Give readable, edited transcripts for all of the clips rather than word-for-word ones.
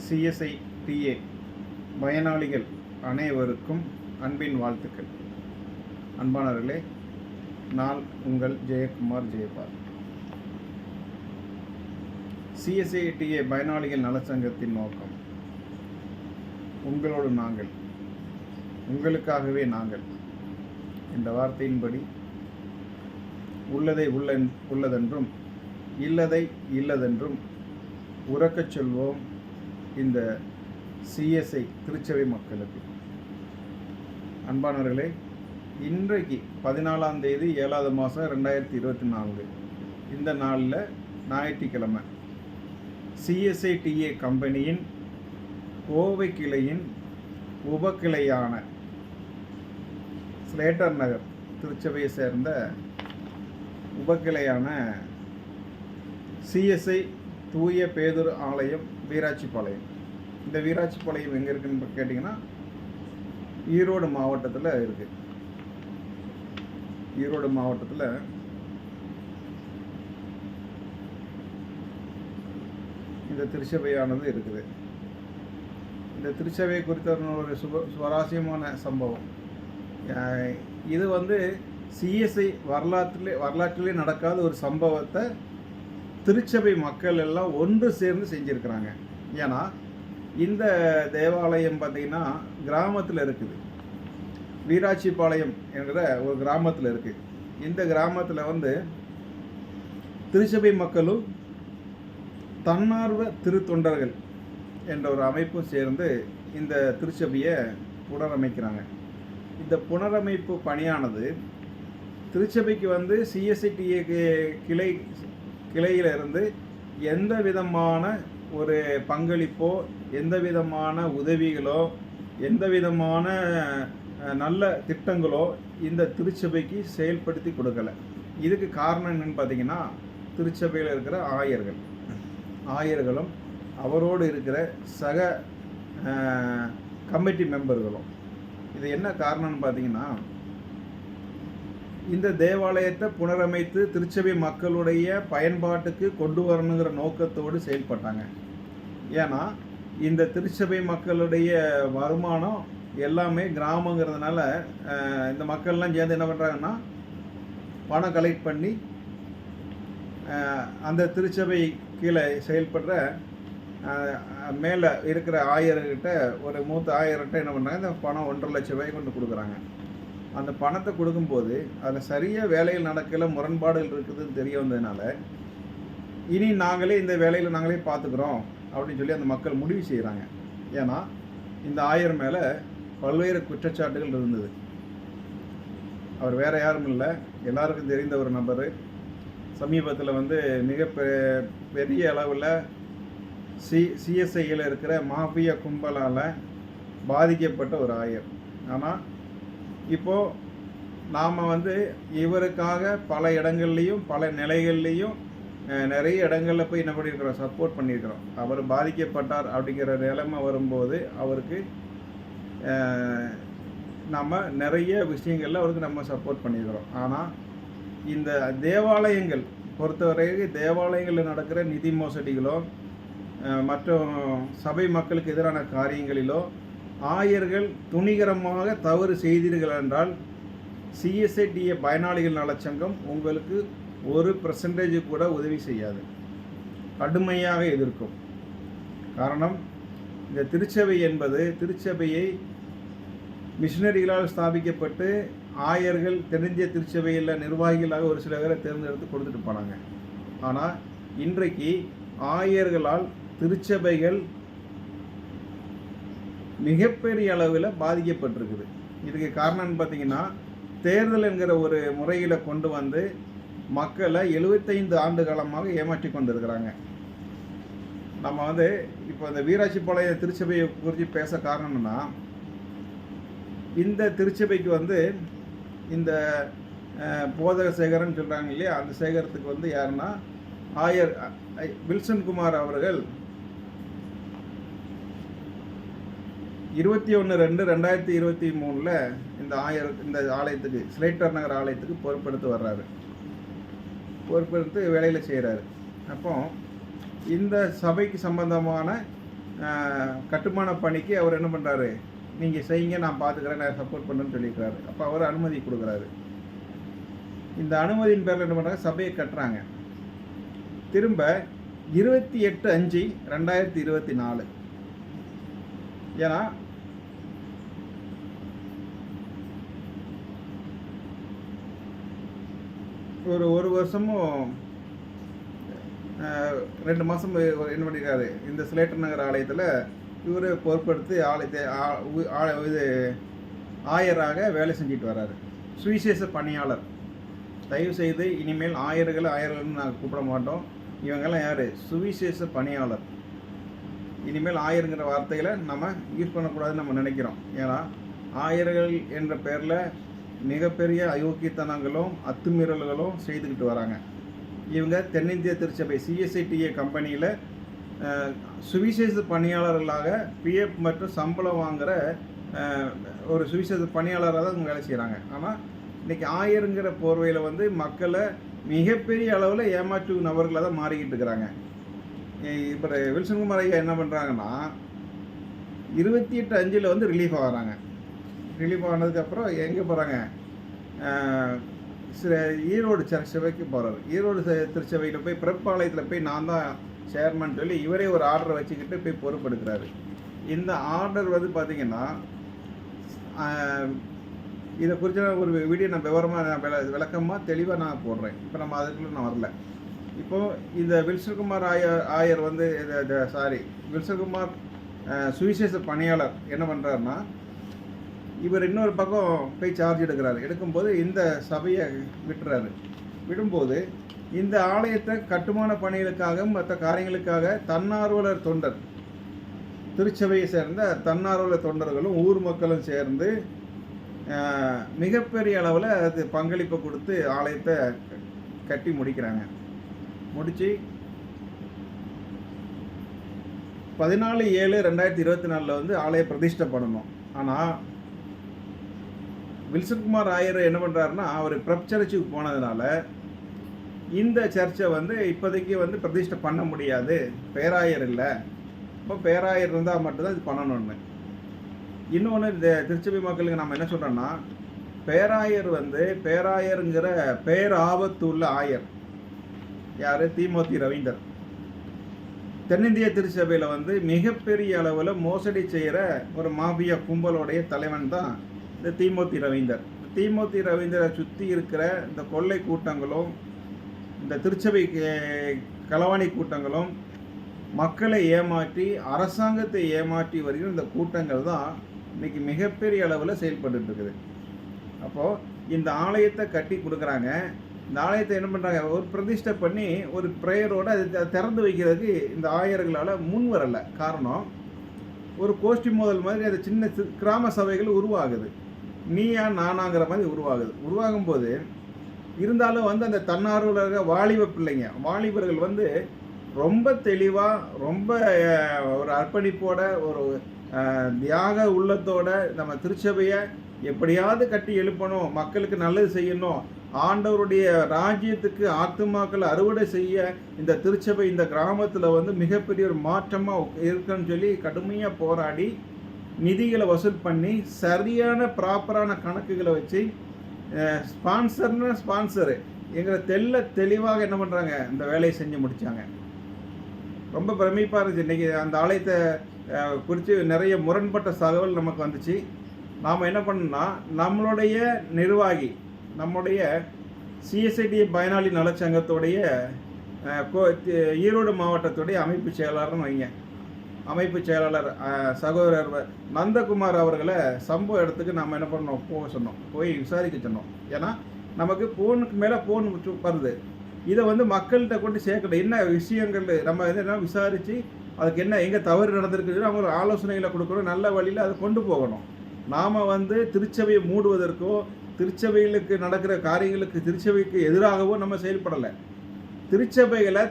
CSI DA பயனாளிகள் அனைவருக்கும் அன்பின் வாழ்த்துக்கள். அன்பானவர்களே, நான் உங்கள் ஜெயக்குமார் ஜெயபால். சிஎஸ்ஐ டிஏ பயனாளிகள் நலச்சங்கத்தின் நோக்கம் உங்களோடு நாங்கள், உங்களுக்காகவே நாங்கள் என்ற வார்த்தையின்படி உள்ளதை உள்ளதென்றும் இல்லதை இல்லதென்றும் உறக்கச் சொல்வோம் இந்த சிஎஸ்ஐ திருச்சபை மக்களுக்கு. அன்பானவர்களே, இன்றைக்கு 14ஆம் தேதி 7வது மாதம் 2024 இந்த நாளில் ஞாயிற்றுக்கிழமை சிஎஸ்ஐ டிஏ கம்பெனியின் கோவை கிளையின் உபக்கிளையான ஸ்லேட்டர் நகர் திருச்சபையை சேர்ந்த உபக்கிளையான சிஎஸ்ஐ தூய பேதுரு ஆலயம் வீராட்சிப்பாளையம். இந்த வீராட்சிப்பாளையம் எங்கே இருக்குன்னு கேட்டிங்கன்னா ஈரோடு மாவட்டத்தில் இருக்குது. ஈரோடு மாவட்டத்தில் இந்த திருச்சபையானது இருக்குது. இந்த திருச்சபை குறித்த ஒரு சுவாரஸ்யமான சம்பவம். இது சிஎஸ்ஐ வரலாற்றிலே நடக்காத ஒரு சம்பவத்தை திருச்சபை மக்கள் எல்லாம் ஒன்று சேர்ந்து செஞ்சுருக்கிறாங்க. ஏன்னா இந்த தேவாலயம் பார்த்திங்கன்னா கிராமத்தில் இருக்குது. வீராட்சிப்பாளையம் என்கிற ஒரு கிராமத்தில் இருக்குது. இந்த கிராமத்தில் திருச்சபை மக்களும் தன்னார்வ திருத்தொண்டர்கள் என்ற ஒரு அமைப்பும் சேர்ந்து இந்த திருச்சபையை புனரமைக்கிறாங்க. இந்த புனரமைப்பு பணியானது திருச்சபைக்கு சிஎஸ்ஐ டிஏ கிளையிலிருந்து எந்த விதமான ஒரு பங்களிப்போ, எந்த விதமான உதவிகளோ, எந்த விதமான நல்ல திட்டங்களோ இந்த திருச்சபைக்கு செயல்படுத்தி கொடுக்கலை. இதுக்கு காரணம் என்னன்னு பார்த்தீங்கன்னா, திருச்சபையில் இருக்கிற ஆயர்களும் அவரோடு இருக்கிற சக கமிட்டி மெம்பர்களும். இது என்ன காரணம்னு பார்த்தீங்கன்னா, இந்த தேவாலயத்தை புனரமைத்து திருச்சபை மக்களுடைய பயன்பாட்டுக்கு கொண்டு வரணுங்கிற நோக்கத்தோடு செயல்பட்டாங்க. ஏன்னா இந்த திருச்சபை மக்களுடைய வருமானம் எல்லாமே கிராமங்கிறதுனால இந்த மக்கள்லாம் சேர்ந்து என்ன பண்ணுறாங்கன்னா, பணம் கலெக்ட் பண்ணி அந்த திருச்சபை கீழே செயல்படுற மேலே இருக்கிற ஆயர்கிட்ட, ஒரு மூத்த ஆயர்கிட்ட என்ன பண்ணுறாங்க, இந்த பணம் 1.5 லட்சம் ரூபாய் கொண்டு கொடுக்குறாங்க. அந்த பணத்தை கொடுக்கும்போது அதில் சரியாக வேலையில் நடக்கல, முரண்பாடுகள் இருக்குதுன்னு தெரிய வந்ததுனால, இனி நாங்களே இந்த வேலையில் நாங்களே பார்த்துக்குறோம் அப்படின்னு சொல்லி அந்த மக்கள் முடிவு செய்கிறாங்க. ஏன்னா இந்த ஆயர் மேலே பல்வேறு குற்றச்சாட்டுகள் இருந்தது. அவர் வேறு யாரும் இல்லை, எல்லாருக்கும் தெரிந்த ஒரு நபர். சமீபத்தில் மிக பெரிய அளவில் சிஎஸ்ஐயில் இருக்கிற மாஃபியா கும்பலால் பாதிக்கப்பட்ட ஒரு ஆயர். ஆனால் இப்போது நாம் இவருக்காக பல இடங்கள்லையும் பல நிலைகள்லையும் நிறைய இடங்களில் போய் என்ன பண்ணியிருக்கிறோம், சப்போர்ட் பண்ணியிருக்கிறோம். அவர் பாதிக்கப்பட்டார் அப்படிங்கிற நிலைமை வரும்போது அவருக்கு நம்ம நிறைய விஷயங்களில் அவருக்கு நம்ம சப்போர்ட் பண்ணியிருக்கிறோம். ஆனால் இந்த தேவாலயங்கள் பொறுத்தவரைக்கும் தேவாலயங்களில் நடக்கிற நிதி மோசடிகளோ மற்றும் சபை மக்களுக்கு எதிரான காரியங்களிலோ ஆயர்கள் துணிகரமாக தவறு செய்தீர்கள் என்றால் சிஎஸ்ஐ டிஏ பயனாளிகள் நலச்சங்கம் உங்களுக்கு 1% கூட உதவி செய்யாது, கடுமையாக எதிர்க்கும். காரணம், இந்த திருச்சபை என்பது திருச்சபையை மிஷினரிகளால் ஸ்தாபிக்கப்பட்டு ஆயர்கள் தெரிஞ்ச திருச்சபையில் நிர்வாகிகளாக ஒரு சில பேரை தேர்ந்தெடுத்து கொடுத்துட்டு போனாங்க. ஆனால் இன்றைக்கு ஆயர்களால் திருச்சபைகள் மிகப்பெரிய அளவில் பாதிக்கப்பட்டிருக்குது. இதுக்கு காரணம்னு பார்த்தீங்கன்னா, தேர்தல் என்கிற ஒரு முறையில் கொண்டு மக்களை 75 ஆண்டு காலமாக ஏமாற்றி கொண்டு இருக்கிறாங்க. நம்ம இப்போ இந்த வீராட்சிப்பாளையம் திருச்சபையை குறித்து பேச காரணம்னா, இந்த திருச்சபைக்கு இந்த போதக சேகரன் சொல்கிறாங்க இல்லையா, அந்த சேகரத்துக்கு யாருன்னா ஆயர் வில்சன் குமார் அவர்கள் 21/2/2023 இந்த ஆலயத்துக்கு, ஸ்லேட்டர் நகர் ஆலயத்துக்கு பொறுப்பெடுத்து வேலையில் செய்கிறாரு. அப்போ இந்த சபைக்கு சம்பந்தமான கட்டுமான பணிக்கு அவர் என்ன பண்ணுறாரு, நீங்கள் செய்யுங்க, நான் பார்த்துக்கிறேன், நான் சப்போர்ட் பண்ணுறேன்னு சொல்லியிருக்கிறாரு. அப்போ அவர் அனுமதி கொடுக்குறாரு. இந்த அனுமதியின் பேரில் என்ன பண்ணுறாங்க, சபையை கட்டுறாங்க. திரும்ப 28/5/2024. ஏன்னா ஒரு வருஷமும் 2 மாதம் என்ன பண்ணியிருக்காரு, இந்த ஸ்லேட்டர் நகர் ஆலயத்தில் இவர் பொறுப்படுத்தி ஆலயத்தை இது ஆயராக வேலை செஞ்சுட்டு வர்றாரு. சுவிசேஷ பணியாளர். தயவு செய்து இனிமேல் ஆயர்கள்னு நாங்கள் கூப்பிட மாட்டோம். இவங்கெல்லாம் யார், சுவிசேஷ பணியாளர். இனிமேல் ஆயருங்கிற வார்த்தைகளை நம்ம யூஸ் பண்ணக்கூடாதுன்னு நம்ம நினைக்கிறோம். ஏன்னா ஆயர்கள் என்ற பேரில் மிகப்பெரிய அயோக்கியத்தனங்களும் அத்துமீறல்களும் செய்துக்கிட்டு வராங்க. இவங்க தென்னிந்திய திருச்சபை CSITA கம்பெனியில் சுவிசேஷ பணியாளர்களாக PF மற்றும் சம்பளம் வாங்குகிற ஒரு சுவிசேஷ பணியாளராக தான் இவங்க வேலை செய்கிறாங்க. ஆனால் இன்றைக்கி ஆயருங்கிற போர்வையில் வந்து மக்களை மிகப்பெரிய அளவில் ஏமாற்றும் நபர்களாக தான் மாறிக்கிட்டு இருக்கிறாங்க. இப்போ வில்சன்குமார் ஐயா என்ன பண்ணுறாங்கன்னா 28/5 வந்து ரிலீஃப் ஆகிறாங்க. ரிலீஃப் ஆனதுக்கப்புறம் எங்கே போகிறாங்க, ஈரோடு சபைக்கு போகிறாரு. ஈரோடு திருச்சபையில் போய் பிறப்பாளையத்தில் போய் நான் தான் சேர்மன் சொல்லி இவரே ஒரு ஆர்டரை வச்சுக்கிட்டு போய் பொறுப்பெடுக்கிறாரு. இந்த ஆர்டர் வந்து பார்த்திங்கன்னா இதை குறித்து ஒரு வீடியோ நான் விவரமாக விளக்கமாக தெளிவாக நான் போடுறேன். இப்போ நம்ம அதுக்குள்ளே நான் வரல. இப்போது இந்த வில்சன்குமார் ஆயர் வந்து வில்சன்குமார் சுவிசேஷ பணியாளர் என்ன பண்ணுறாருன்னா, இவர் இன்னொரு பக்கம் போய் சார்ஜ் எடுக்கிறாரு. எடுக்கும்போது இந்த சபையை விடும்போது இந்த ஆலயத்தை கட்டுமான பணிகளுக்காகவும் மற்ற காரியங்களுக்காக தன்னார்வலர் தொண்டர், திருச்சபையை சேர்ந்த தன்னார்வலர் தொண்டர்களும் ஊர் மக்களும் சேர்ந்து மிகப்பெரிய அளவில் அது பங்களிப்பை கொடுத்து ஆலயத்தை கட்டி முடிக்கிறாங்க. முடித்து 14/7/2024 வந்து ஆலய பிரதிஷ்டை பண்ணணும். ஆனால் வில்சன்குமார் ஆயர் என்ன பண்ணுறாருன்னா, அவர் பிரப் சர்ச்சுக்கு போனதுனால இந்த சர்ச்சை வந்து இப்போதைக்கு வந்து பிரதிஷ்டை பண்ண முடியாது, பேராயர் இல்லை, இப்போ பேராயர் இருந்தால் மட்டும்தான் இது பண்ணணும்னு. இன்னொன்று இந்த திருச்சபை மக்களுக்கு நம்ம என்ன சொல்கிறோன்னா, பேராயருங்கிற பேராபத்து உள்ள ஆயர் யார், தீமோத்தி ரவீந்தர். தென்னிந்திய திருச்சபையில் வந்து மிகப்பெரிய அளவில் மோசடி செய்கிற ஒரு மாபியா கும்பலோடைய தலைவன் தான் இந்த தீமோத்தி ரவீந்தர். தீமோத்தி ரவீந்தரை சுற்றி இருக்கிற இந்த கொள்ளை கூட்டங்களும் இந்த திருச்சபை களவாணி கூட்டங்களும் மக்களை ஏமாற்றி அரசாங்கத்தை ஏமாற்றி வருகிற இந்த கூட்டங்கள் தான் இன்றைக்கி மிகப்பெரிய அளவில் செயல்பட்டு இருக்குது. அப்போது இந்த ஆலயத்தை கட்டி கொடுக்குறாங்க. இந்த ஆலயத்தை என்ன பண்ணுறாங்க, ஒரு பிரதிஷ்டை பண்ணி ஒரு ப்ரேயரோடு அது திறந்து வைக்கிறதுக்கு இந்த ஆயர்களால் முன் வரலை. காரணம், ஒரு கோஷ்டி மோதல் மாதிரி அது சின்ன கிராம சபைகள் உருவாகுது, நீயா நானாங்கிற மாதிரி உருவாகும்போது இருந்தாலும் வந்து அந்த தன்னார்வலர்கள் வாலிபர்கள் வந்து ரொம்ப தெளிவாக ரொம்ப ஒரு அர்ப்பணிப்போட ஒரு தியாக உள்ளத்தோட நம்ம திருச்சபையை எப்படியாவது கட்டி எழுப்பணும், மக்களுக்கு நல்லது செய்யணும், ஆண்டவருடைய ராஜ்யத்துக்கு ஆத்துமாக்கள் அறுவடை செய்ய இந்த திருச்சபை இந்த கிராமத்தில் வந்து மிகப்பெரிய ஒரு மாற்றமாக இருக்குன்னு சொல்லி கடுமையாக போராடி நிதிகளை வசூல் பண்ணி சரியான ப்ராப்பரான கணக்குகளை வச்சு ஸ்பான்சரு எங்களை தெளிவாக என்ன பண்ணுறாங்க, இந்த வேலையை செஞ்சு முடித்தாங்க. ரொம்ப பிரமிப்பாக இருந்துச்சு. இன்றைக்கி அந்த ஆலயத்தை குறித்து நிறைய முரண்பட்ட தகவல் நமக்கு வந்துச்சு. நாம் என்ன பண்ணோம்னா, நம்மளுடைய நிர்வாகி, நம்முடைய CSITA பயனாளி நலச்சங்கத்துடைய ஈரோடு மாவட்டத்துடைய அமைப்பு செயலாளர் சகோதரர் நந்தகுமார் அவர்களை சம்பவ இடத்துக்கு நம்ம என்ன பண்ணோம், போய் விசாரிக்க சொன்னோம். ஏன்னா நமக்கு ஃபோனுக்கு மேலே ஃபோன் வருது. இதை வந்து மக்கள்கிட்ட கொண்டு சேர்க்கணும், என்ன விஷயங்கள் நம்ம என்ன விசாரித்து அதுக்கு என்ன எங்கே தவறு நடந்திருக்குன்னு அவங்க ஆலோசனைகளை கொடுக்கணும், நல்ல வழியில் அதை கொண்டு போகணும். நாம் வந்து திருச்சபையை மூடுவதற்கோ திருச்சபைகளுக்கு நடக்கிற காரியங்களுக்கு திருச்சபைக்கு எதிராகவோ நம்ம செயல்படலை. திருச்சபைகளை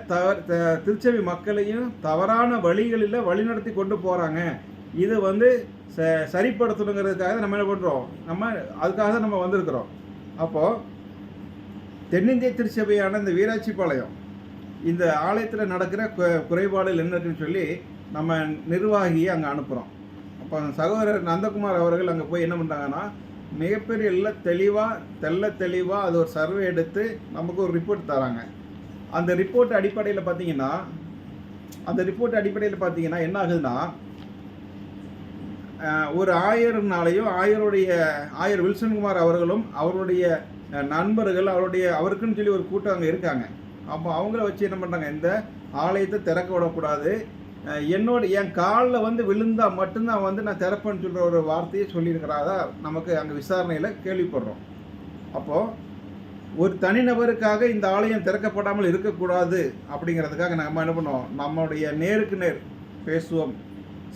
திருச்சபை மக்களையும் தவறான வழிகளில் வழிநடத்தி கொண்டு போகிறாங்க. இது வந்து சரிப்படுத்தணுங்கிறதுக்காக நம்ம என்ன பண்ணுறோம், அதுக்காக தான் நம்ம வந்திருக்கிறோம். அப்போது தென்னிந்திய திருச்சபையான இந்த வீராட்சிபாளையம் இந்த ஆலயத்தில் நடக்கிற குறைபாடுகள் என்ன இருக்குன்னு சொல்லி நம்ம நிர்வாகியை அங்கே அனுப்புகிறோம். அப்போ அந்த சகோதரர் நந்தகுமார் அவர்கள் அங்கே போய் என்ன பண்ணுறாங்கன்னா, மிகப்பெரிய தெளிவாக அது ஒரு சர்வே எடுத்து நமக்கு ஒரு ரிப்போர்ட் தராங்க. அந்த ரிப்போர்ட் அடிப்படையில் பார்த்தீங்கன்னா என்ன ஆகுதுன்னா, ஒரு ஆயர்னாலையும் ஆயர் வில்சன்குமார் அவர்களும் அவருடைய நண்பர்கள் அவருக்குன்னு சொல்லி ஒரு கூட்டம் அங்கே இருக்காங்க. அப்போ அவங்கள வச்சு என்ன பண்ணுறாங்க, இந்த ஆலயத்தை திறக்க விடக்கூடாது, என் காலில் வந்து விழுந்தா மட்டும்தான் வந்து நான் திறப்பேன்னு சொல்கிற ஒரு வார்த்தையை சொல்லியிருக்கிறாரா நமக்கு அங்கே விசாரணையில் கேள்விப்படுறோம். அப்போது ஒரு தனிநபருக்காக இந்த ஆலயம் திறக்கப்படாமல் இருக்கக்கூடாது அப்படிங்கிறதுக்காக நம்ம என்ன பண்ணுவோம், நம்முடைய நேருக்கு நேர் பேசுவோம்,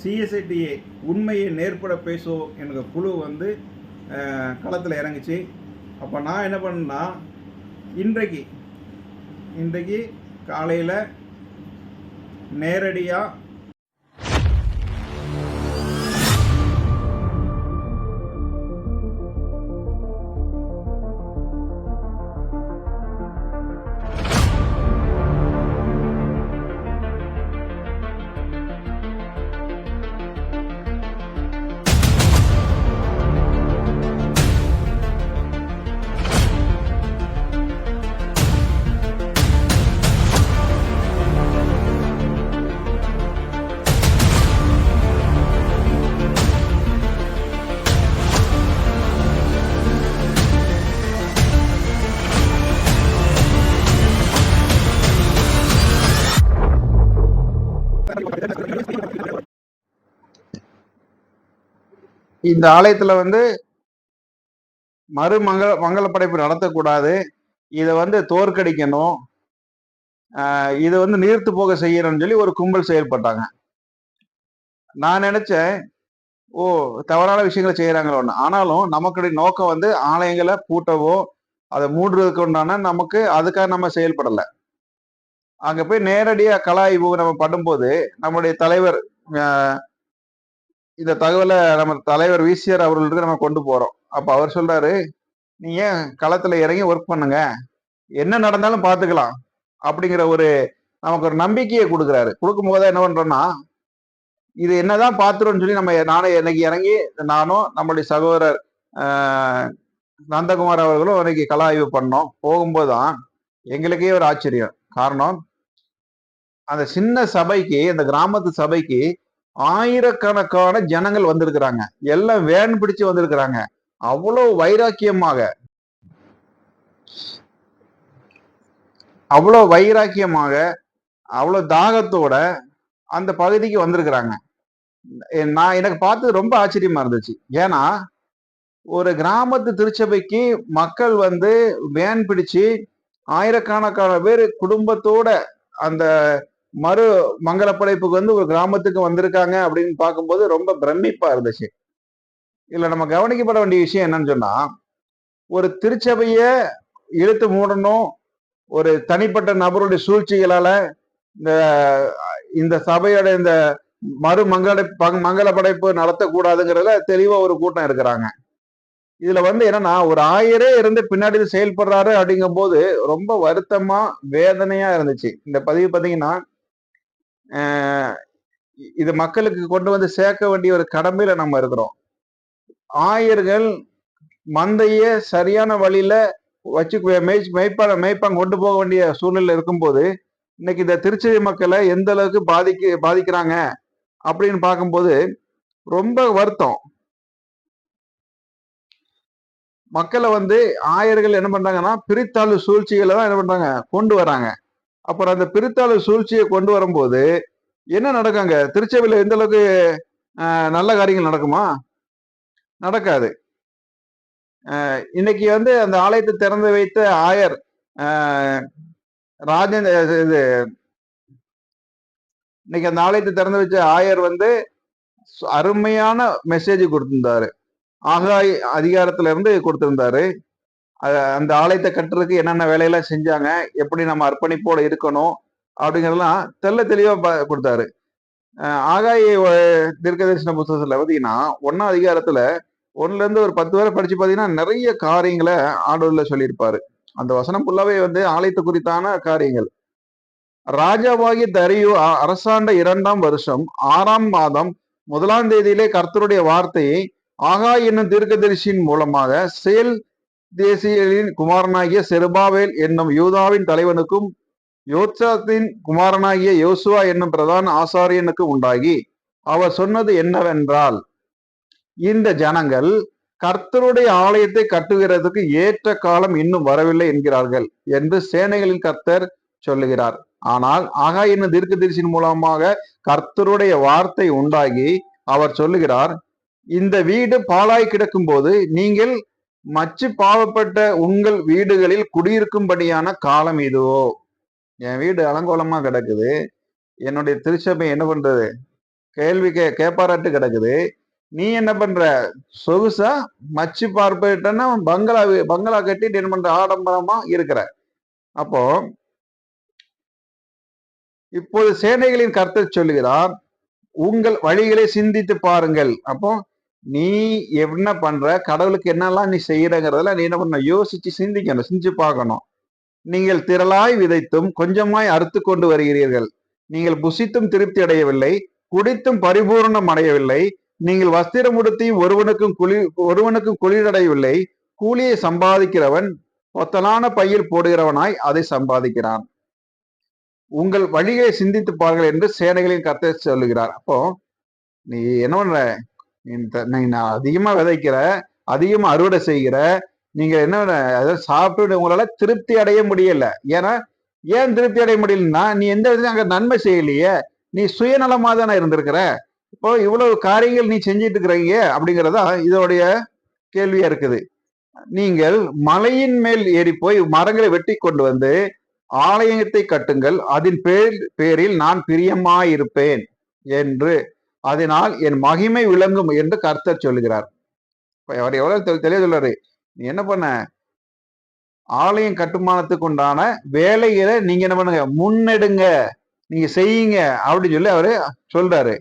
CSITA உண்மையை நேர்பட பேசுவோம் என்ற குழு வந்து களத்தில் இறங்குச்சு. அப்போ நான் என்ன பண்ணேன்னா, இன்றைக்கு காலையில் நேரடியாக இந்த ஆலயத்தில் வந்து மங்கள படைப்பு நடத்தக்கூடாது, இதை வந்து தோற்கடிக்கணும், இதை வந்து நீர்த்து போக செய்யணும்னு சொல்லி ஒரு கும்பல் செயல்பட்டாங்க. நான் நினைச்சேன், தவறான விஷயங்களை செய்யறாங்களோன்னு. ஆனாலும் நமக்குடைய நோக்கம் வந்து ஆலயங்களை பூட்டவோ அதை மூடுறதுக்கு உண்டான அதுக்காக நம்ம செயல்படலை. அங்க போய் நேரடியா கலாய்வு நம்ம பண்ணும்போது நம்முடைய தலைவர் இந்த தகவலை நம்ம தலைவர் VCR அவர்களுக்கு நம்ம கொண்டு போறோம். அப்ப அவர் சொல்றாரு, நீங்க களத்துல இறங்கி ஒர்க் பண்ணுங்க, என்ன நடந்தாலும் பாத்துக்கலாம் அப்படிங்கிற நமக்கு ஒரு நம்பிக்கையை கொடுக்குறாரு. கொடுக்கும் போது என்ன பண்றோம்னா, இது என்னதான் பாத்துரும்னு சொல்லி நானே இன்னைக்கு இறங்கி நானும் நம்மளுடைய சகோதரர் நந்தகுமார் அவர்களும் இன்னைக்கு கள ஆய்வு பண்ணோம். போகும்போதுதான் எங்களுக்கே ஒரு ஆச்சரியம். காரணம், அந்த சின்ன சபைக்கு, அந்த கிராமத்து சபைக்கு ஆயிரக்கணக்கான ஜனங்கள் வந்திருக்கிறாங்க. எல்லாம் வேன் பிடிச்சு வந்திருக்கிறாங்க. அவ்வளவு வைராக்கியமாக அவ்வளவு தாகத்தோட அந்த பகுதிக்கு வந்திருக்கிறாங்க. எனக்கு பார்த்து ரொம்ப ஆச்சரியமா இருந்துச்சு. ஏன்னா ஒரு கிராமத்து திருச்சபைக்கு மக்கள் வந்து வேன் பிடிச்சு ஆயிரக்கணக்கான பேர் குடும்பத்தோட அந்த மறு மங்கள படைப்புக்கு வந்து ஒரு கிராமத்துக்கு வந்திருக்காங்க அப்படின்னு பார்க்கும்போது ரொம்ப பிரமிப்பா இருந்துச்சு. இதுல நம்ம கவனிக்கப்பட வேண்டிய விஷயம் என்னன்னு சொன்னா, ஒரு திருச்சபைய இழுத்து மூடணும், ஒரு தனிப்பட்ட நபருடைய சூழ்ச்சிகளால இந்த சபையோட இந்த மங்கள படைப்பு நடத்தக்கூடாதுங்கிறதுல தெளிவா ஒரு கூட்டம் இருக்கிறாங்க. இதுல வந்து என்னன்னா, ஒரு ஆயரே இருந்து பின்னாடி செயல்படுறாரு அப்படிங்கும் போது ரொம்ப வருத்தமா வேதனையா இருந்துச்சு. இந்த பதிவு பார்த்தீங்கன்னா, இது மக்களுக்கு கொண்டு வந்து சேர்க்க வேண்டிய ஒரு கடமையில நம்ம இருக்கிறோம். ஆயர்கள் மந்தைய சரியான வழியில வச்சு மேய்ப்பாங்க கொண்டு போக வேண்டிய சூழ்நிலை இருக்கும்போது, இன்னைக்கு இந்த திருச்சபை மக்களை எந்த அளவுக்கு பாதிக்கிறாங்க அப்படின்னு பார்க்கும்போது ரொம்ப வருத்தம். மக்களை வந்து ஆயர்கள் என்ன பண்றாங்கன்னா, பிரித்தாளு சூழ்ச்சிகளை தான் என்ன பண்றாங்க, கொண்டு வராங்க. அப்புறம் அந்த பிரித்தாளு சூழ்ச்சியை கொண்டு வரும்போது என்ன நடக்காங்க, திருச்சபையில எந்த அளவுக்கு நல்ல காரியங்கள் நடக்குமா? நடக்காது. இன்னைக்கு வந்து அந்த ஆலயத்தை திறந்து வைத்த ஆயர் இன்னைக்கு அந்த ஆலயத்தை திறந்து வச்ச ஆயர் வந்து அருமையான மெசேஜ் கொடுத்திருந்தாரு. ஆகாய் அதிகாரத்துல இருந்து கொடுத்திருந்தாரு. அந்த ஆலயத்தை கட்டுறதுக்கு என்னென்ன வேலையெல்லாம் செஞ்சாங்க, எப்படி நம்ம அர்ப்பணிப்போட இருக்கணும் அப்படிங்கிறதெல்லாம் தெளிவா கொடுத்தாரு. ஆகாய் தீர்க்கதரிசன புத்தகத்துல பார்த்தீங்கன்னா 1ஆம் அதிகாரத்துல 1ல இருந்து ஒரு 10 வரை படிச்சு பார்த்தீங்கன்னா நிறைய காரியங்களை ஆண்டவர்ல சொல்லியிருப்பாரு. அந்த வசனம் ஃபுல்லாவே வந்து ஆலயத்தை குறித்தான காரியங்கள். ராஜாவாகிய தரியு அரசாண்ட 2ஆம் வருஷம் 6ஆம் மாதம் 1ஆம் தேதியிலே கர்த்தருடைய வார்த்தையை ஆகாய் என்னும் தீர்க்கதரிசியின் மூலமாக சேல் தேசியலின் குமாரனாகிய செருபாவேல் என்னும் யூதாவின் தலைவனுக்கும் யோத்சாத்தின் குமாரனாகிய யோசுவா என்னும் பிரதான ஆசாரியனுக்கு உண்டாகி அவர் சொன்னது என்னவென்றால், இந்த ஜனங்கள் கர்த்தருடைய ஆலயத்தை கட்டுகிறதுக்கு ஏற்ற காலம் இன்னும் வரவில்லை என்கிறார்கள் என்று சேனைகளின் கர்த்தர் சொல்லுகிறார். ஆனால் ஆகாய் என்னும் தீர்க்கதரிசியின் மூலமாக கர்த்தருடைய வார்த்தை உண்டாகி அவர் சொல்லுகிறார், இந்த வீடு பாழாய் கிடக்கும் போது நீங்கள் மச்சு பாவப்பட்ட உங்கள் வீடுகளில் குடியிருக்கும்படியான காலம் இதுவோ. என் வீடு அலங்கோலமா கிடக்குது, என்னுடைய திருச்சபை என்ன பண்றது, கேள்வி கேப்பாராட்டு கிடக்குது, நீ என்ன பண்ற, சொகுசா மச்சு பார்ப்பட்டன்னா பங்களா கட்டிட்டு என்ன பண்ற, ஆடம்பரமா இருக்கிற. அப்போ இப்போது சேனைகளின் கர்த்தர் சொல்லுகிறார், உங்கள் வழிகளை சிந்தித்து பாருங்கள். அப்போ நீ என்ன பண்ற, கடவுளுக்கு என்னெல்லாம் நீ செய்யறங்கிறதுல நீ என்ன பண்ண, யோசிச்சு சிந்திக்கணும், சிந்திச்சு பார்க்கணும். நீங்கள் திரளாய் விதைத்தும் கொஞ்சமாய் அறுத்து கொண்டு வருகிறீர்கள். நீங்கள் புசித்தும் திருப்தி அடையவில்லை, குடித்தும் பரிபூர்ணம் அடையவில்லை. நீங்கள் வஸ்திரம் உடுத்தியும் ஒருவனுக்கும் குளிரடையவில்லை. கூலியை சம்பாதிக்கிறவன் பொத்தலான பையில் போடுகிறவனாய் அதை சம்பாதிக்கிறான். உங்கள் வழிகளை சிந்தித்து பாருங்கள் என்று சேனைகளின் கர்த்தர் சொல்லுகிறார். அப்போ நீ என்ன பண்ற, நீ அதிகமா விதைக்கிற, அதிகமா அறுவடை செய்கிற, நீங்க என்ன அதாவது சாப்பிட்டு உங்களால திருப்தி அடைய முடியல. ஏன்னா ஏன் திருப்தி அடைய முடியலன்னா, நீ எந்த விதத்தையும் அங்க நன்மை செய்யலையே, நீ சுயநலமா தானே இருந்திருக்கிற. இப்போ இவ்வளவு காரியங்கள் நீ செஞ்சிட்டு இருக்கிறீங்க அப்படிங்கிறதா இதோடைய கேள்வியா இருக்குது. நீங்கள் மலையின் மேல் ஏறி போய் மரங்களை வெட்டி கொண்டு வந்து ஆலயத்தை கட்டுங்கள், அதன் பேரில் நான் பிரியமாயிருப்பேன் என்று, அதனால் என் மகிமை விளங்கும் என்று கர்த்தர் சொல்லுகிறார். அவர் எவ்வளவு தெளிவா சொல்றாரு, நீ என்ன பண்ண, ஆலயம் கட்டுமானத்துக்கு உண்டான வேலைகளை நீங்க என்ன பண்ணுங்க, முன்னெடுங்க, நீங்க செய்யுங்க அப்படின்னு சொல்லி அவரு சொல்றாரு.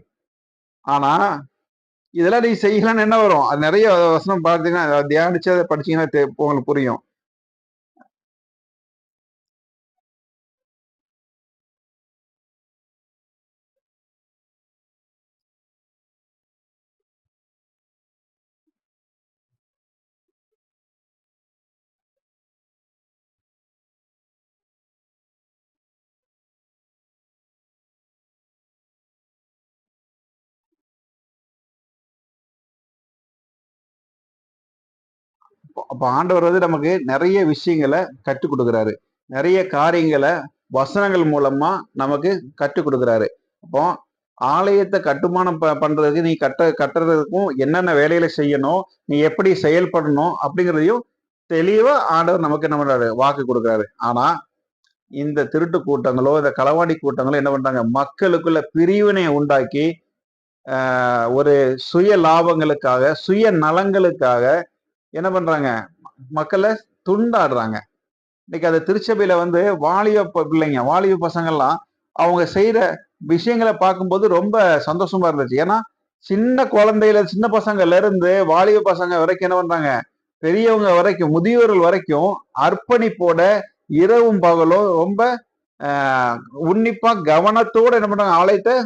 ஆனா இதெல்லாம் நீ செய்யலான்னு என்ன வரும், அது நிறைய வசனம் பார்த்தீங்கன்னா தியானிச்சு அதை படிச்சீங்கன்னா உங்களுக்கு புரியும். அப்ப ஆண்டவர் வந்து நமக்கு நிறைய விஷயங்களை கற்றுக் கொடுக்குறாரு, நிறைய காரியங்களை வசனங்கள் மூலமா நமக்கு கற்றுக் கொடுக்குறாரு. அப்போ ஆலயத்தை கட்டுமானம் பண்றதுக்கு நீ கட்டுறதுக்கும் என்னென்ன வேலைகளை செய்யணும், நீ எப்படி செயல்படணும் அப்படிங்கிறதையும் தெளிவா ஆண்டவர் நமக்கு என்ன பண்றாரு, வாக்கு கொடுக்குறாரு. ஆனா இந்த திருட்டு கூட்டங்களோ இந்த களவாடி கூட்டங்களோ என்ன பண்றாங்க, மக்களுக்குள்ள பிரிவினை உண்டாக்கி ஒரு சுய லாபங்களுக்காக, சுய நலங்களுக்காக என்ன பண்றாங்க, மக்களை துண்டாடுறாங்க. இன்னைக்கு அது திருச்சபையில வந்து வாலிப பிள்ளைங்க, வாலிப பசங்கள்லாம் அவங்க செய்யற விஷயங்களை பார்க்கும்போது ரொம்ப சந்தோஷமா இருந்துச்சு. ஏன்னா சின்ன குழந்தையில, சின்ன பசங்கள்ல இருந்து வாலிப பசங்க வரைக்கும் என்ன பண்றாங்க, பெரியவங்க வரைக்கும், முதியோர்கள் வரைக்கும் அர்ப்பணிப்போட இரவும் பகலும் ரொம்ப உன்னிப்பா கவனத்தோட என்ன பண்றாங்க, ஆலயத்தை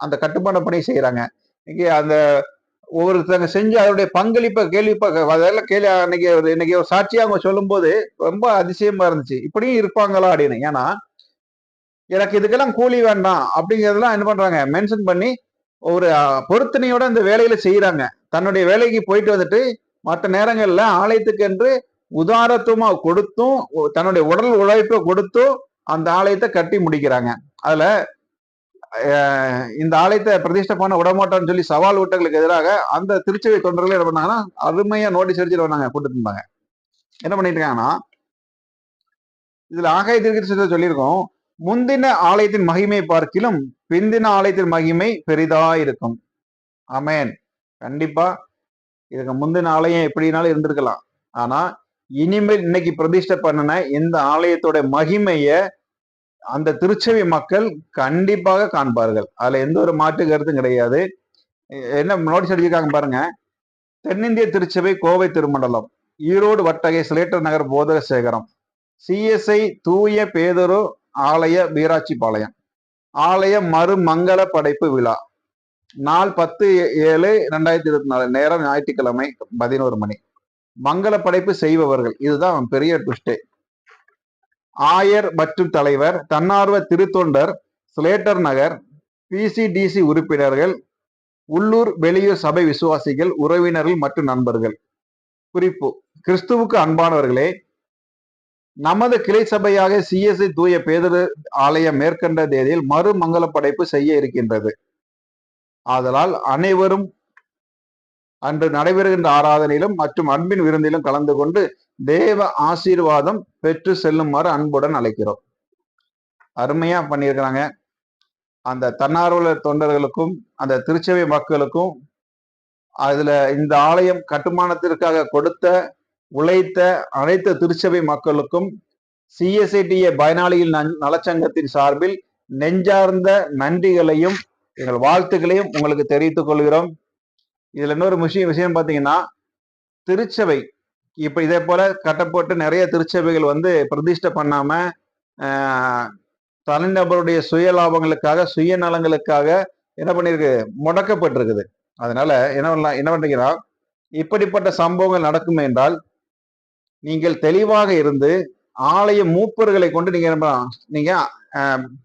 அந்த கட்டுமான பணி செய்யறாங்க. இன்னைக்கு அந்த ஒவ்வொருத்தங்க செஞ்சு அதனுடைய பங்களிப்பை அதெல்லாம் இன்னைக்கு ஒரு சாட்சியா அவங்க சொல்லும் போது ரொம்ப அதிசயமா இருந்துச்சு, இப்படியும் இருப்பாங்களா அப்படின்னு. ஏன்னா எனக்கு இதுக்கெல்லாம் கூலி வேண்டாம் அப்படிங்கறதெல்லாம் என்ன பண்றாங்க, மென்ஷன் பண்ணி ஒரு பொருத்தனையோட இந்த வேலையில செய்யறாங்க. தன்னுடைய வேலைக்கு போயிட்டு வந்துட்டு மற்ற நேரங்கள்ல ஆலயத்துக்கு என்று உதாரத்துவமா கொடுத்தும், தன்னுடைய உடல் உழைப்பை கொடுத்தும் அந்த ஆலயத்தை கட்டி முடிக்கிறாங்க. அதுல இந்த ஆலயத்தை பிரதிஷ்டை பண்ண விடமாட்டோம்னு சொல்லி சவால் விட்டங்களுக்கு எதிராக அந்த திருச்சபை தொண்டர்கள் என்ன பண்ணாங்கன்னா அருமையா நோட்டீஸ் அடிச்சுட்டு வந்தாங்க, கூட்டிட்டு இருந்தாங்க. என்ன பண்ணிட்டு இருக்காங்கன்னா, இதுல ஆகாய தீர்க்கதரிசனத்தை சொல்லியிருக்கோம், முந்தின ஆலயத்தின் மகிமை பார்க்கிலும் பிந்தின ஆலயத்தின் மகிமை பெரிதா இருக்கும். ஆமேன். கண்டிப்பா இதுக்கு முந்தின ஆலயம் எப்படினாலும் இருந்திருக்கலாம். ஆனா இனிமேல் இன்னைக்கு பிரதிஷ்டை பண்ணின இந்த ஆலயத்தோட மகிமைய அந்த திருச்சபை மக்கள் கண்டிப்பாக காண்பார்கள். அதுல எந்த ஒரு மாற்று கருத்தும் கிடையாது. என்ன நோட்டீஸ் அடிச்சிருக்காங்க பாருங்க, தென்னிந்திய திருச்சபை கோவை திருமண்டலம், ஈரோடு வட்டகை சிலேட்டர் நகர் போதக சேகரம், சிஎஸ்ஐ தூய பேதுரு ஆலய வீராட்சிபாளையம். ஆலய மறுமங்கல படைப்பு விழா நாள் 10/7/2024, நேரம் ஞாயிற்றுக்கிழமை 11 மணி. மங்கள படைப்பு செய்பவர்கள், இதுதான் பெரிய ட்விஸ்டே. ஆயர் மற்றும் தலைவர், தன்னார்வ திருத்தொண்டர், ஸ்லேட்டர் நகர் பிசிடிசி உறுப்பினர்கள், உள்ளூர் வெளியூர் சபை விசுவாசிகள், உறவினர்கள் மற்றும் நண்பர்கள். குறிப்பு: கிறிஸ்துவுக்கு அன்பானவர்களே, நமது கிளை சபையாக சிஎஸ்ஐ தூய பேதுரு ஆலயம் மேற்கண்ட தேதியில் மறுமங்கல படைப்பு செய்ய இருக்கின்றது. ஆதலால் அனைவரும் அன்று நடைபெறுகின்ற ஆராதனையிலும் மற்றும் அன்பின் விருந்திலும் கலந்து கொண்டு தேவ ஆசீர்வாதம் பெற்று செல்லுமாறு அன்புடன் அழைக்கிறோம். அருமையா பண்ணியிருக்கிறாங்க. அந்த தன்னார்வல தொண்டர்களுக்கும் அந்த திருச்சபை மக்களுக்கும், அதுல இந்த ஆலயம் கட்டுமானத்திற்காக கொடுத்த உழைத்த அனைத்து திருச்சபை மக்களுக்கும் சிஎஸ்ஐடிஏ பயனாளிகள் நலச்சங்கத்தின் சார்பில் நெஞ்சார்ந்த நன்றிகளையும் எங்கள் வாழ்த்துக்களையும் உங்களுக்கு தெரிவித்துக் கொள்கிறோம். இதுல இன்னொரு விஷயம் பாத்தீங்கன்னா, திருச்சபை இப்ப இதே போல கட்டப்பட்டு நிறைய திருச்சபைகள் பிரதிஷ்டை பண்ணாம தனிநபருடைய சுய லாபங்களுக்காக சுயநலங்களுக்காக என்ன பண்ணிருக்கு, முடக்கப்பட்டிருக்குது. அதனால என்ன பண்றீங்கன்னா, இப்படிப்பட்ட சம்பவங்கள் நடக்கும் என்றால் நீங்கள் தெளிவாக இருந்து ஆலய மூப்பர்களை கொண்டு நீங்க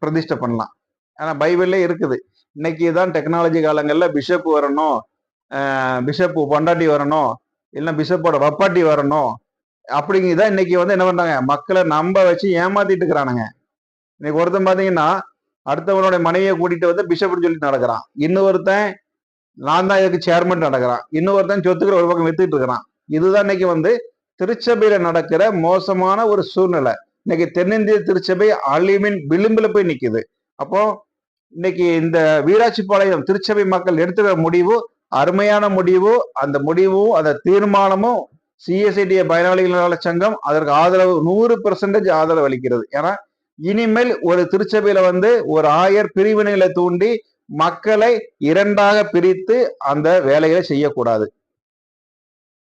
பிரதிஷ்டை பண்ணலாம். ஆனா பைபிள்ல இருக்குது. இன்னைக்கு தான் டெக்னாலஜி காலங்கள்ல பிஷப் வரணும், பிஷப் பொண்டாட்டி வரணும், இல்லைன்னா பிஷப்போட வப்பாட்டி வரணும் அப்படிங்கிறதான் இன்னைக்கு என்ன பண்றாங்க, மக்களை நம்ப வச்சு ஏமாத்திட்டு இருக்கிறானுங்க. இன்னைக்கு ஒருத்தன் பாத்தீங்கன்னா அடுத்தவனுடைய மனைவியை கூட்டிட்டு பிஷப்னு சொல்லிட்டு நடக்கிறான். இன்னொருத்தன் நான் தான் இதுக்கு சேர்மன் நடக்கிறான். இன்னொருத்தன் சொத்துக்களை ஒரு பக்கம் வித்துட்டு இருக்கிறான். இதுதான் இன்னைக்கு திருச்சபையில நடக்கிற மோசமான ஒரு சூழ்நிலை. இன்னைக்கு தென்னிந்திய திருச்சபை அழிவின் விளிம்புல போய் நிக்குது. அப்போ இன்னைக்கு இந்த வீராட்சிபாளையம் திருச்சபை மக்கள் எடுத்துக்கிற முடிவு அருமையான முடிவு. அந்த முடிவும் அந்த தீர்மானமும் சிஎஸ்ஐடிஏ பயனாளிகள் நல சங்கம் அதற்கு ஆதரவு 100% ஆதரவு அளிக்கிறது. ஏன்னா இனிமேல் ஒரு திருச்சபையில ஒரு ஆயர் பிரிவினைகளை தூண்டி மக்களை இரண்டாக பிரித்து அந்த வேலைகளை செய்யக்கூடாது.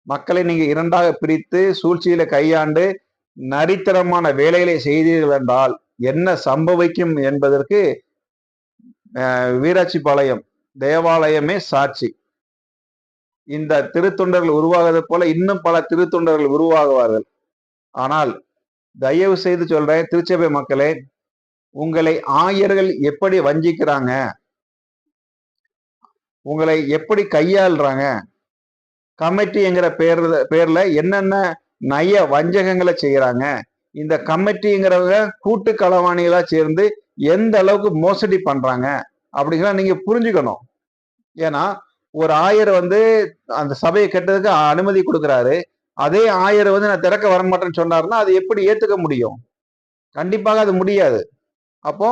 மக்களை நீங்க இரண்டாக பிரித்து சூழ்ச்சியில கையாண்டு நரித்தனமான வேலைகளை செய்தீர்கள் என்றால் என்ன சம்பவிக்கும் என்பதற்கு வீராட்சிபாளையம் தேவாலயமே சாட்சி. இந்த திருத்தொண்டர்கள் உருவாகுவது போல இன்னும் பல திருத்தொண்டர்கள் உருவாகுவார்கள். ஆனால் தயவு செய்து சொல்றேன், திருச்சபை மக்களே, உங்களை ஆயர்கள் எப்படி வஞ்சிக்கிறாங்க, உங்களை எப்படி கையாளுறாங்க, கமிட்டிங்கிற பேர்ல என்னென்ன நய வஞ்சகங்களை செய்யறாங்க, இந்த கமிட்டிங்கிறவங்க கூட்டு களவாணிகளா சேர்ந்து எந்த அளவுக்கு மோசடி பண்றாங்க அப்படிங்கிற நீங்க புரிஞ்சுக்கணும். ஏன்னா ஒரு ஆயர் அந்த சபையை கட்டுறதுக்கு அனுமதி கொடுக்குறாரு. அதே ஆயர் நான் திறக்க வரமாட்டேன்னு சொன்னாருன்னா அது எப்படி ஏத்துக்க முடியும்? கண்டிப்பாக அது முடியாது. அப்போ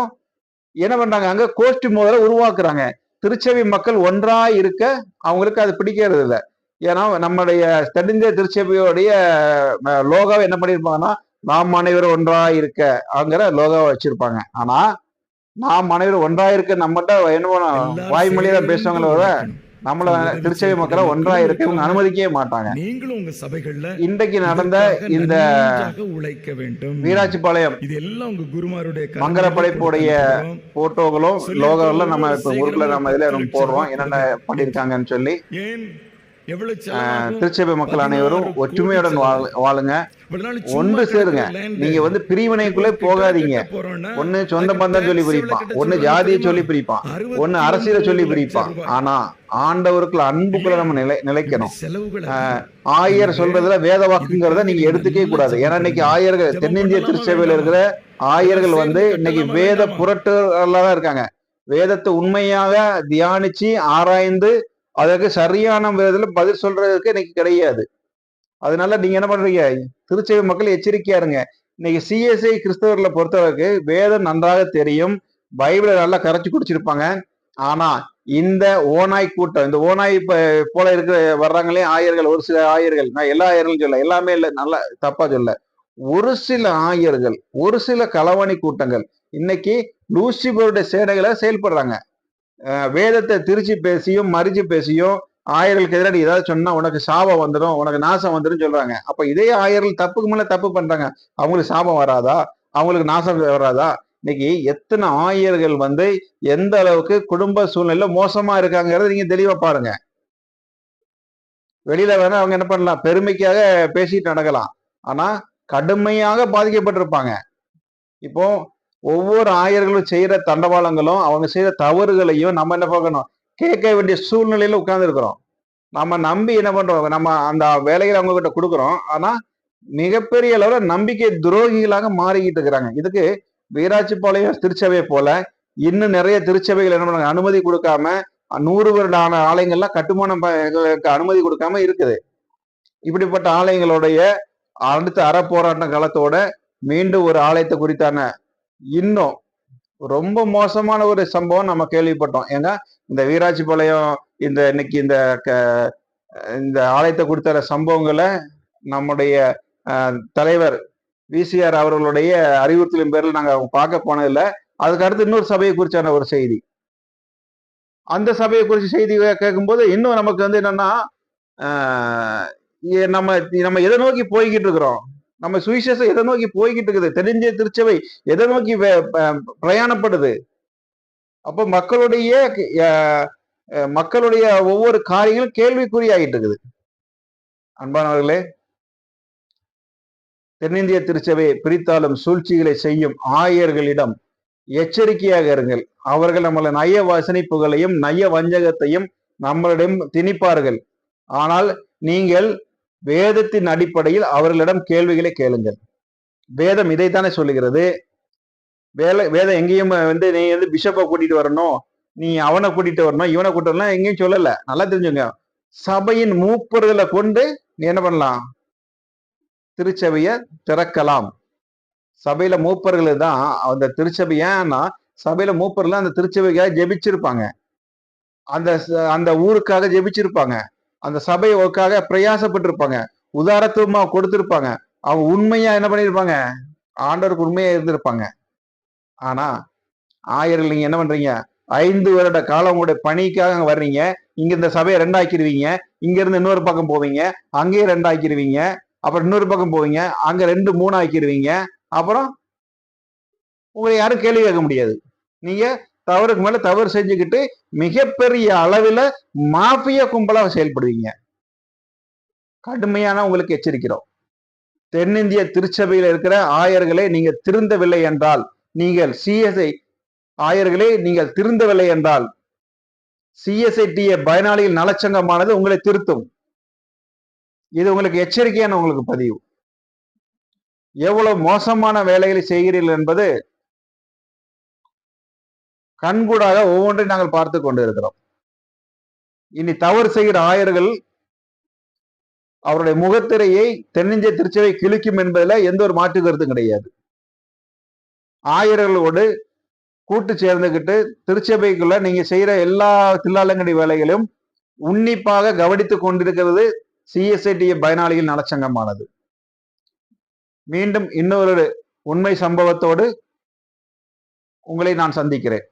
என்ன பண்றாங்க, அங்க கோஷ்டி மோதலை உருவாக்குறாங்க. திருச்சபை மக்கள் ஒன்றா இருக்க அவங்களுக்கு அது பிடிக்கிறது இல்லை. ஏன்னா நம்முடைய தென்னிந்திய திருச்சபையோடைய லோகாவை என்ன பண்ணிருப்பாங்கன்னா, நாம் அனைவரும் ஒன்றா இருக்க அங்கிற லோகாவை வச்சிருப்பாங்க. ஆனா நாம் அனைவரும் ஒன்றா இருக்க நம்மகிட்ட என்ன வாய்மொழியில பேசுறவங்களோட நம்மள திருச்சபை மக்களை ஒன்றா இருக்க அனுமதிக்கவே மாட்டாங்க. நீங்களும் உங்க சபைகள்ல இன்றைக்கு நடந்த இந்த உழைக்க வேண்டும். வீராட்சிபாளையம் இதெல்லாம் உங்க குருமாருடைய மங்கள படைப்புடைய போட்டோகளும் லோகோகளும் நம்ம இப்ப ஊருக்குள்ள நம்ம இதுல நம்ம போடுறோம், என்னென்ன பண்ணிருக்காங்கன்னு சொல்லி. திருச்சபை மக்கள் அனைவரும் ஒற்றுமையுடன் வாழுங்க, ஒன்று சேருங்க. நீங்க பிரிவினைக்குள்ளே போகாதீங்க. ஒண்ணு சொந்த பந்தம் சொல்லி பிரிப்பான், ஒண்ணு ஜாதியை சொல்லி பிரிப்பான், ஒண்ணு அரசியலை சொல்லி பிரிப்பான். ஆனா ஆண்டவருக்குள்ள அன்புக்குள்ள நம்ம நிலைக்கணும். ஆயர் சொல்றதுல வேத வாக்குங்கிறத நீங்க எடுத்துக்கவே கூடாது. ஏன்னா இன்னைக்கு ஆயர்கள் தென்னிந்திய திருச்சபையில இருக்கிற ஆயர்கள் இன்னைக்கு வேத புரட்டுதான் இருக்காங்க. வேதத்தை உண்மையாக தியானிச்சு ஆராய்ந்து அதற்கு சரியான விதத்துல பதில் சொல்றதுக்கு இன்னைக்கு கிடையாது. அதனால நீங்க என்ன பண்றீங்க, திருச்சபை மக்கள் எச்சரிக்கையா இருங்க. இன்னைக்கு சிஎஸ்ஐ கிறிஸ்தவர்களை பொறுத்தவரைக்கு வேதம் நன்றாக தெரியும், பைபிளை நல்லா கரைச்சு குடிச்சிருப்பாங்க. ஆனா இந்த ஓநாய் கூட்டம், இந்த ஓநாய் போல இருக்கிற வர்றாங்களே ஆயர்கள், ஒரு சில ஆயர்கள், நான் எல்லா ஆயர்களும் சொல்ல, எல்லாமே இல்லை, நல்லா தப்பா சொல்ல, ஒரு சில ஆயர்கள், ஒரு சில களவாணி கூட்டங்கள் இன்னைக்கு லூசிபருடைய சேனைகளை செயல்படுறாங்க. வேதத்தை திருச்சி பேசியும் மறிச்சு பேசியும் ஆயர்களுக்கு எதிராக ஏதாவது சொன்னா உனக்கு சாபம் வந்துடும், உனக்கு நாசம் வந்துடும் சொல்றாங்க. அப்ப இதே ஆயர்கள் தப்புக்கு மேல தப்பு பண்றாங்க, அவங்களுக்கு சாபம் வராதா, அவங்களுக்கு நாசம் வராதா? இன்னைக்கு எத்தனை ஆயர்கள் வந்து எந்த அளவுக்கு குடும்ப சூழ்நிலை மோசமா இருக்காங்கிறத நீங்க தெளிவா பாருங்க. வெளியில வேணா அவங்க என்ன பண்ணலாம், பெருமைக்காக பேசிட்டு நடக்கலாம். ஆனா கடுமையாக பாதிக்கப்பட்டிருப்பாங்க. இப்போ ஒவ்வொரு ஆயர்களும் செய்யற தண்டவாளங்களும் அவங்க செய்யற தவறுகளையும் நம்ம என்ன பார்க்கணும், கேட்க வேண்டிய சூழ்நிலையில உட்கார்ந்து இருக்கிறோம். நம்ம நம்பி என்ன பண்றோம், நம்ம அந்த வேலைகளை அவங்க கிட்ட கொடுக்குறோம். ஆனா மிகப்பெரிய அளவுல நம்பிக்கை துரோகிகளாக மாறிக்கிட்டு இருக்கிறாங்க. இதுக்கு வீராட்சிப்பாளையம் திருச்சபை போல இன்னும் நிறைய திருச்சபைகள் என்ன பண்றாங்க, அனுமதி கொடுக்காம 100 வருட ஆலயங்கள்லாம் கட்டுமானம் அனுமதி கொடுக்காம இருக்குது. இப்படிப்பட்ட ஆலயங்களுடைய அடுத்த அறப்போராட்ட காலத்தோட மீண்டும் ஒரு ஆலயத்தை குறித்தான இன்னும் ரொம்ப மோசமான ஒரு சம்பவம் நம்ம கேள்விப்பட்டோம். ஏங்க இந்த வீராட்சிப்பாளையம் இந்த இன்னைக்கு இந்த ஆலயத்தை குறித்த சம்பவங்களை நம்முடைய தலைவர் விசிஆர் அவர்களுடைய அறிவுறுத்தலின் பேரில் நாங்க பார்க்க போனதில்லை. அதுக்கு அடுத்து இன்னொரு சபையை குறிச்சான ஒரு செய்தி, அந்த சபையை குறிச்ச செய்தி கேட்கும்போது இன்னும் நமக்கு வந்து என்னன்னா, நம்ம நம்ம எதை நோக்கி போய்கிட்டு இருக்கிறோம், நம்ம சுவிசேஷம் எதை நோக்கி போய்கிட்டு இருக்குது, தெரிஞ்ச திருச்சபை எதை நோக்கி பிரயாணப்படுது. அப்போ மக்களுடைய ஒவ்வொரு காரியங்களும் கேள்விக்குறியாகிட்டு இருக்குது. அன்பானவர்களே, தென்னிந்திய திருச்சபையை பிரித்தாலும் சூழ்ச்சிகளை செய்யும் ஆயர்களிடம் எச்சரிக்கையாக இருங்கள். அவர்கள் நம்மள நய வசனிப்புகளையும் நய வஞ்சகத்தையும் நம்மளிடம் திணிப்பார்கள். ஆனால் நீங்கள் வேதத்தின் அடிப்படையில் அவர்களிடம் கேள்விகளை கேளுங்கள். வேதம் இதைத்தானே சொல்லுகிறது. வேதம் எங்கேயும் வந்து நீ வந்து பிஷப்பை கூட்டிட்டு வரணும், நீ அவனை கூட்டிட்டு வரணும், இவனை கூட்டிட்டு வரணும் எங்கேயும் சொல்லல. நல்லா தெரிஞ்சுங்க, சபையின் மூப்பர்களை கொண்டு நீ என்ன பண்ணலாம், திருச்சபையை திறக்கலாம். சபையில மூப்பர்கள் தான் அந்த திருச்சபை. ஏன்னா சபையில மூப்பர்கள் அந்த திருச்சபைக்காக ஜெபிச்சிருப்பாங்க, அந்த ஊருக்காக ஜெபிச்சிருப்பாங்க, அந்த சபைக்காக பிரயாசப்பட்டிருப்பாங்க, உதாரத்துவமா கொடுத்திருப்பாங்க, அவங்க உண்மையா என்ன பண்ணிருப்பாங்க, ஆண்டவருக்கு உண்மையா இருந்திருப்பாங்க. ஆனா ஆயர்கள் நீங்க என்ன பண்றீங்க, 5 வருட காலம் உங்களுடைய பணிக்காக வர்றீங்க, இங்க இந்த சபையை 2 ஆக்கிடுவீங்க, இங்க இருந்து இன்னொரு பக்கம் போவீங்க, அங்கேயே 2 ஆக்கிடுவீங்க, அப்புறம் இன்னொரு பக்கம் போவீங்க, அங்க 2 3 ஆக்கிடுவீங்க. அப்புறம் உங்களை யாரும் கேள்வி கேட்க முடியாது. நீங்க தவறுக்கு மேல தவறு செஞ்சுக்கிட்டு மிகப்பெரிய அளவில் மாஃபியா கும்பலாக செயல்படுவீங்க. கடுமையான உங்களுக்கு எச்சரிக்கிறோம். தென்னிந்திய திருச்சபையில் இருக்கிற ஆயர்களை நீங்க திருந்தவில்லை என்றால், நீங்கள் சிஎஸ்ஐ ஆயர்களே நீங்கள் திருந்தவில்லை என்றால் சிஎஸ்ஐடிஏ பயனாளிகள் நலச்சங்கமானது உங்களை திருத்தும். இது உங்களுக்கு எச்சரிக்கையான உங்களுக்கு பதிவு. எவ்வளவு மோசமான வேலைகளை செய்கிறீர்கள் என்பது கண்கூடாக ஒவ்வொன்றையும் நாங்கள் பார்த்து கொண்டு இருக்கிறோம். இனி தவறு செய்கிற ஆயர்கள் அவருடைய முகத்திரையை தென்னிந்திய திருச்சபை கிழிக்கும் என்பதில் எந்த ஒரு மாற்று கருத்தும் கிடையாது. ஆயர்களோடு கூட்டு சேர்ந்துகிட்டு திருச்சபைக்குள்ள நீங்க செய்யற எல்லா தில்லாலங்கடி வேலைகளும் உன்னிப்பாக கவனித்துக் கொண்டிருக்கிறது சிஎஸ்ஐடிஏ பயனாளிகள் நலச்சங்கமானது. மீண்டும் இன்னொரு உண்மை சம்பவத்தோடு உங்களை நான் சந்திக்கிறேன்.